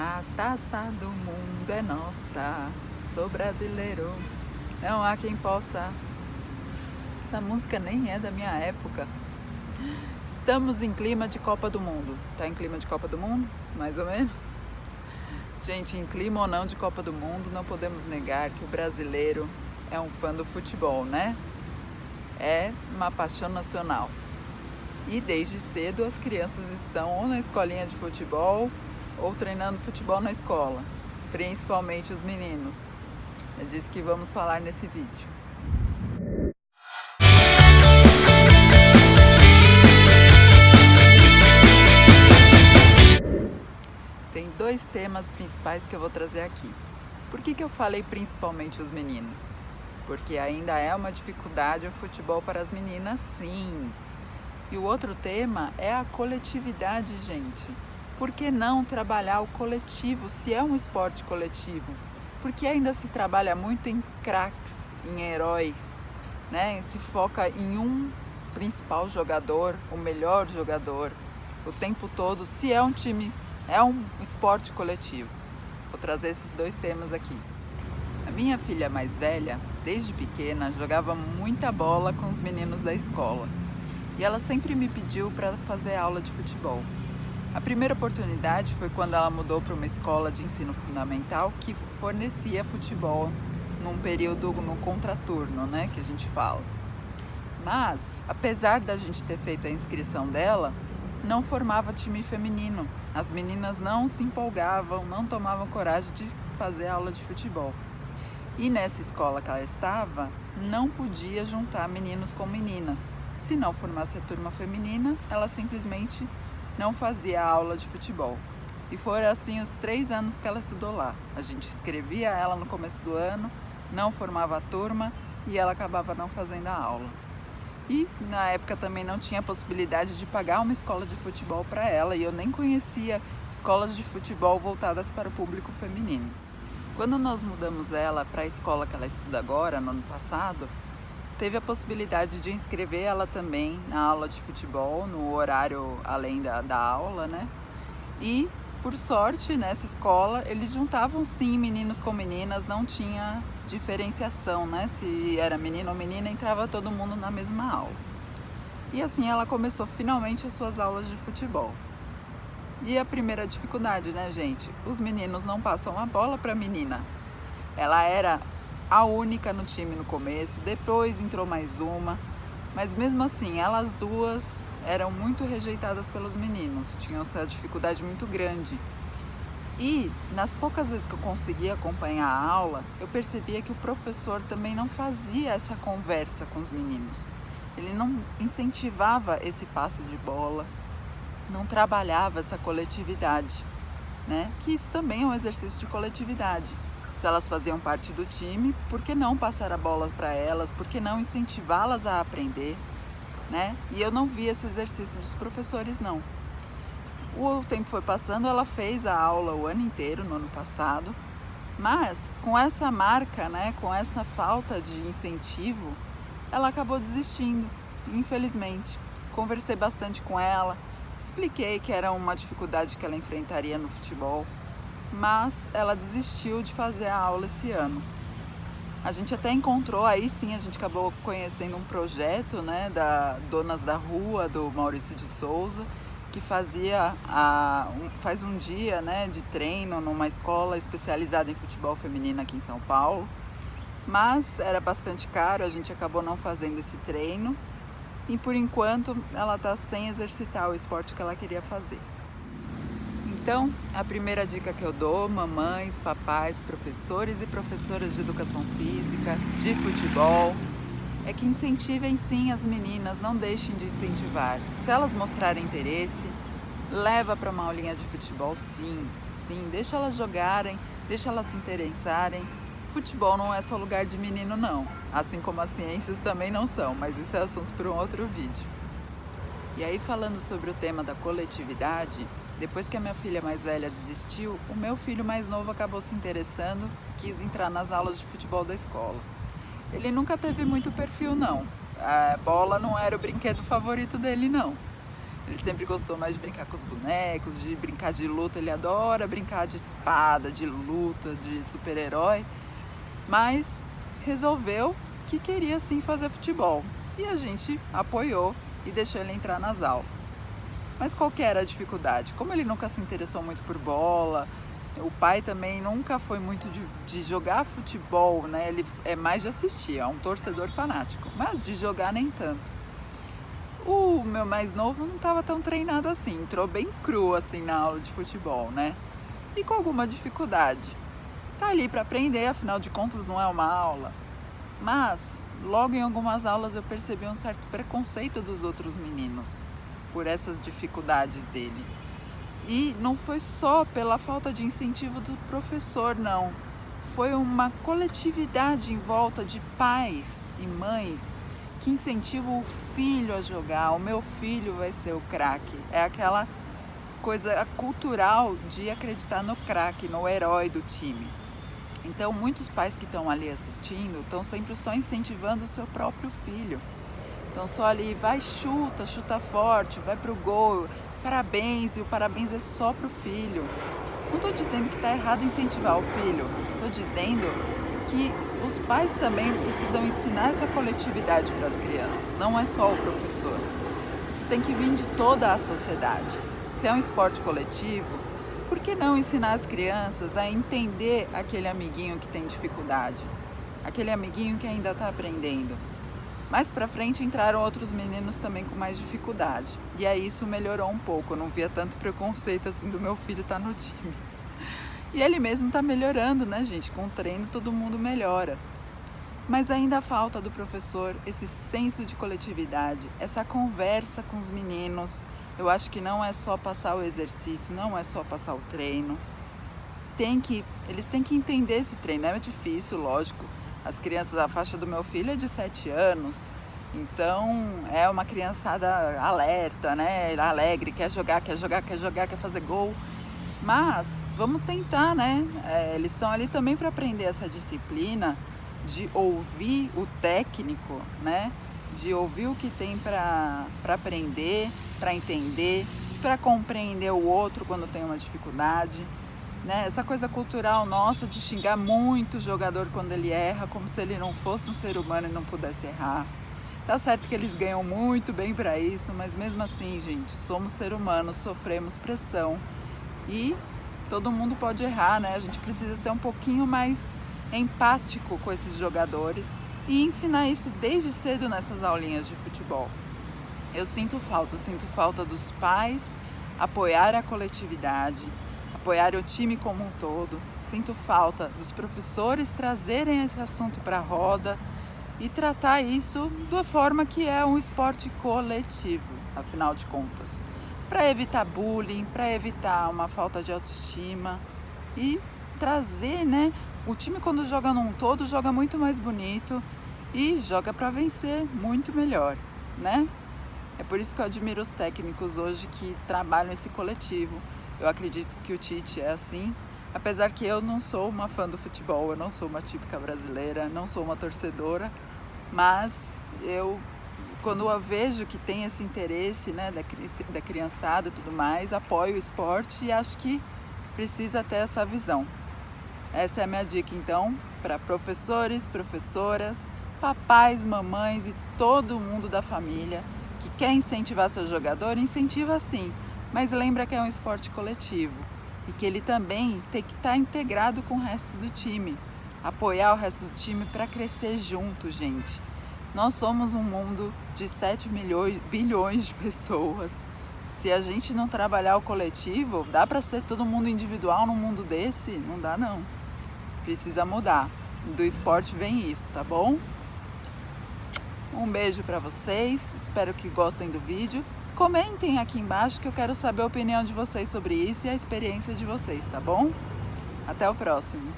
A taça do mundo é nossa, sou brasileiro, não há quem possa. Essa música nem é da minha época. Estamos em clima de Copa do Mundo. Tá em clima de Copa do Mundo? Mais ou menos. Gente, em clima ou não de Copa do Mundo, não podemos negar que o brasileiro é um fã do futebol, né? É uma paixão nacional. E desde cedo as crianças estão ou na escolinha de futebol ou treinando futebol na escola, principalmente os meninos. É disso que vamos falar nesse vídeo. Tem dois temas principais que eu vou trazer aqui. Por que eu falei principalmente os meninos? Porque ainda é uma dificuldade o futebol para as meninas, sim. E o outro tema é a coletividade, gente. Por que não trabalhar o coletivo, se é um esporte coletivo? Porque ainda se trabalha muito em craques, em heróis, né? Se foca em um principal jogador, o melhor jogador, o tempo todo, se é um time, é um esporte coletivo. Vou trazer esses dois temas aqui. A minha filha mais velha, desde pequena, jogava muita bola com os meninos da escola. E ela sempre me pediu para fazer aula de futebol. A primeira oportunidade foi quando ela mudou para uma escola de ensino fundamental que fornecia futebol num período no contraturno, né, que a gente fala. Mas, apesar da gente ter feito a inscrição dela, não formava time feminino. As meninas não se empolgavam, não tomavam coragem de fazer aula de futebol. E nessa escola que ela estava, não podia juntar meninos com meninas. Se não formasse a turma feminina, ela simplesmente não fazia aula de futebol. E foram assim os 3 anos que ela estudou lá. A gente inscrevia ela no começo do ano, não formava a turma e ela acabava não fazendo a aula. E na época também não tinha possibilidade de pagar uma escola de futebol para ela e eu nem conhecia escolas de futebol voltadas para o público feminino. Quando nós mudamos ela para a escola que ela estuda agora, no ano passado, teve a possibilidade de inscrever ela também na aula de futebol, no horário além da aula, né? E, por sorte, nessa escola, eles juntavam sim meninos com meninas, não tinha diferenciação, né? Se era menino ou menina, entrava todo mundo na mesma aula. E assim ela começou finalmente as suas aulas de futebol. E a primeira dificuldade, né, gente? Os meninos não passam a bola para a menina. Ela era a única no time no começo, depois entrou mais uma, mas mesmo assim, elas duas eram muito rejeitadas pelos meninos, tinham essa dificuldade muito grande. E nas poucas vezes que eu conseguia acompanhar a aula, eu percebia que o professor também não fazia essa conversa com os meninos. Ele não incentivava esse passe de bola, não trabalhava essa coletividade, né? Que isso também é um exercício de coletividade. Se elas faziam parte do time, por que não passar a bola para elas? Por que não incentivá-las a aprender, né? E eu não vi esse exercício dos professores, não. O tempo foi passando, ela fez a aula o ano inteiro, no ano passado, mas com essa marca, né, com essa falta de incentivo, ela acabou desistindo, infelizmente. Conversei bastante com ela, expliquei que era uma dificuldade que ela enfrentaria no futebol, mas ela desistiu de fazer a aula esse ano. A gente até encontrou, aí sim a gente acabou conhecendo um projeto, né, da Donas da Rua, do Maurício de Souza, que faz um dia, né, de treino numa escola especializada em futebol feminino aqui em São Paulo, mas era bastante caro, a gente acabou não fazendo esse treino e por enquanto ela está sem exercitar o esporte que ela queria fazer. Então, a primeira dica que eu dou, mamães, papais, professores e professoras de educação física, de futebol, é que incentivem sim as meninas, não deixem de incentivar. Se elas mostrarem interesse, leva para uma aulinha de futebol, sim, deixa elas jogarem, deixa elas se interessarem. Futebol não é só lugar de menino, não, assim como as ciências também não são, mas isso é assunto para um outro vídeo. E aí, falando sobre o tema da coletividade, depois que a minha filha mais velha desistiu, o meu filho mais novo acabou se interessando, quis entrar nas aulas de futebol da escola. Ele nunca teve muito perfil, não. A bola não era o brinquedo favorito dele, não. Ele sempre gostou mais de brincar com os bonecos, de brincar de luta. Ele adora brincar de espada, de luta, de super-herói. Mas resolveu que queria sim fazer futebol. E a gente apoiou e deixou ele entrar nas aulas. Mas qual que era a dificuldade? Como ele nunca se interessou muito por bola, o pai também nunca foi muito de jogar futebol, né? Ele é mais de assistir, é um torcedor fanático, mas de jogar nem tanto. O meu mais novo não estava tão treinado assim, entrou bem cru assim na aula de futebol, né? E com alguma dificuldade. Tá ali para aprender, afinal de contas não é uma aula. Mas logo em algumas aulas eu percebi um certo preconceito dos outros meninos por essas dificuldades dele. E não foi só pela falta de incentivo do professor, não. Foi uma coletividade em volta de pais e mães que incentivam o filho a jogar. O meu filho vai ser o craque. É aquela coisa cultural de acreditar no craque, no herói do time. Então, muitos pais que estão ali assistindo estão sempre só incentivando o seu próprio filho. Então, só ali, vai, chuta forte, vai pro gol, parabéns, e o parabéns é só pro filho. Não estou dizendo que está errado incentivar o filho, estou dizendo que os pais também precisam ensinar essa coletividade para as crianças, não é só o professor. Isso tem que vir de toda a sociedade. Se é um esporte coletivo, por que não ensinar as crianças a entender aquele amiguinho que tem dificuldade? Aquele amiguinho que ainda está aprendendo. Mais pra frente entraram outros meninos também com mais dificuldade. E aí isso melhorou um pouco, eu não via tanto preconceito assim do meu filho estar no time. E ele mesmo está melhorando, né, gente? Com o treino todo mundo melhora. Mas ainda falta do professor esse senso de coletividade, essa conversa com os meninos. Eu acho que não é só passar o exercício, não é só passar o treino. Eles têm que entender esse treino, é difícil, lógico. As crianças, a faixa do meu filho é de 7 anos, então é uma criançada alerta, né? Alegre, quer jogar, quer fazer gol. Mas vamos tentar, né? Eles estão ali também para aprender essa disciplina de ouvir o técnico, né? De ouvir o que tem para aprender, para entender, para compreender o outro quando tem uma dificuldade. Né? Essa coisa cultural nossa de xingar muito o jogador quando ele erra, como se ele não fosse um ser humano e não pudesse errar. Tá certo que eles ganham muito bem para isso, mas mesmo assim, gente, somos seres humanos, sofremos pressão e todo mundo pode errar, né? A gente precisa ser um pouquinho mais empático com esses jogadores e ensinar isso desde cedo nessas aulinhas de futebol. Eu sinto falta dos pais apoiar a coletividade, apoiar o time como um todo. Sinto falta dos professores trazerem esse assunto para a roda e tratar isso da forma que é um esporte coletivo, afinal de contas. Para evitar bullying, para evitar uma falta de autoestima e trazer, né? O time quando joga num todo joga muito mais bonito e joga para vencer muito melhor, né? É por isso que eu admiro os técnicos hoje que trabalham esse coletivo. Eu acredito que o Tite é assim, apesar que eu não sou uma fã do futebol, eu não sou uma típica brasileira, não sou uma torcedora, mas quando eu vejo que tem esse interesse, né, da criançada e tudo mais, apoio o esporte e acho que precisa ter essa visão. Essa é a minha dica, então, para professores, professoras, papais, mamães e todo mundo da família que quer incentivar seu jogador, incentiva sim. Mas lembra que é um esporte coletivo e que ele também tem que estar integrado com o resto do time. Apoiar o resto do time para crescer junto, gente. Nós somos um mundo de 7 bilhões de pessoas. Se a gente não trabalhar o coletivo, dá para ser todo mundo individual num mundo desse? Não dá não. Precisa mudar. Do esporte vem isso, tá bom? Um beijo para vocês, espero que gostem do vídeo. Comentem aqui embaixo que eu quero saber a opinião de vocês sobre isso e a experiência de vocês, tá bom? Até o próximo!